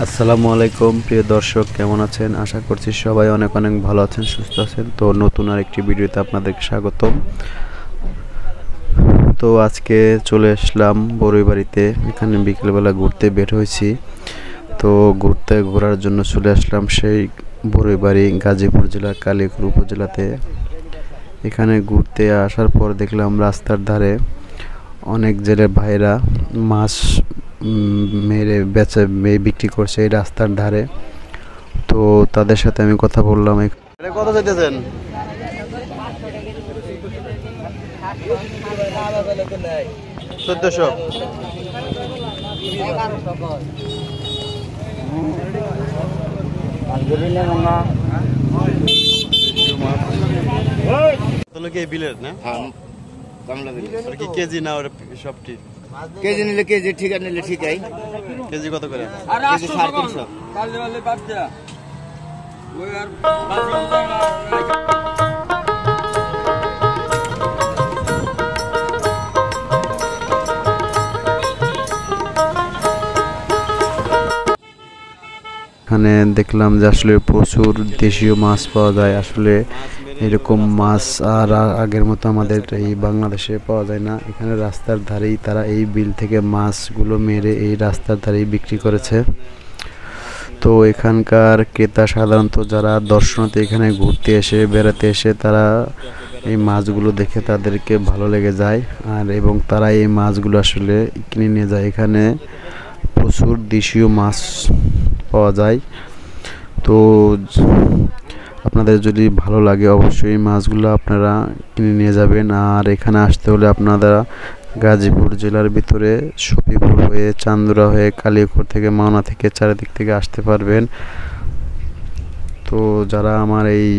আসসালামু আলাইকুম প্রিয় দর্শক, কেমন আছেন? আশা করছি সবাই অনেক অনেক ভালো আছেন, সুস্থ আছেন। তো নতুন আরেকটি ভিডিওতে আপনাদেরকে স্বাগতম। তো আজকে চলে আসলাম বড়ুইবাড়িতে। এখানে বিকেলবেলা ঘুরতে বের হয়েছি। তো ঘোরার জন্য চলে আসলাম সেই বড়ুইবাড়ি, গাজীপুর জেলার কালিয়াকৈর উপজেলাতে। এখানে ঘুরতে আসার পর দেখলাম রাস্তার ধারে অনেক জেলে ভাইরা মাছ মেরে বিক্রি করছে এই রাস্তার ধারে। তো তাদের সাথে আমি কথা বললাম। কত চাইতেছেন? 1400। বিলের না কি কেজি না ওরা সব ঠিক? কেজি নিলে কেজি, ঠিক আর নিলে ঠিকই। কেজি কত করে? কেজি 350। এখানে দেখলাম যে আসলে প্রচুর দেশীয় মাছ পাওয়া যায়। আসলে এরকম মাছ আর আগের মতো আমাদের এই বাংলাদেশে পাওয়া যায় না। এখানে রাস্তার ধারেই তারা এই বিল থেকে মাছগুলো মেরে এই রাস্তার ধারেই বিক্রি করেছে। তো এখানকার ক্রেতা সাধারণত যারা দর্শনার্থী এখানে ঘুরতে এসে বেড়াতে এসে তারা এই মাছগুলো দেখে তাদেরকে ভালো লেগে যায় এবং তারা এই মাছগুলো আসলে কিনে নিয়ে যায়। এখানে প্রচুর দেশীয় মাছ পাওয়া যায়। তো আপনাদের যদি ভালো লাগে অবশ্যই মাছগুলো আপনারা কিনে নিয়ে যাবেন। আর এখানে আসতে হলে আপনারা গাজীপুর জেলার ভিতরে সফিপুর হয়ে, চান্দুরা হয়ে, কালিয়াকৈর থেকে, মাওনা থেকে, চারিদিক থেকে আসতে পারবেন। তো যারা আমার এই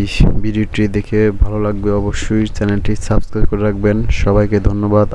ভিডিওটি দেখে ভালো লাগবে অবশ্যই চ্যানেলটি সাবস্ক্রাইব করে রাখবেন। সবাইকে ধন্যবাদ।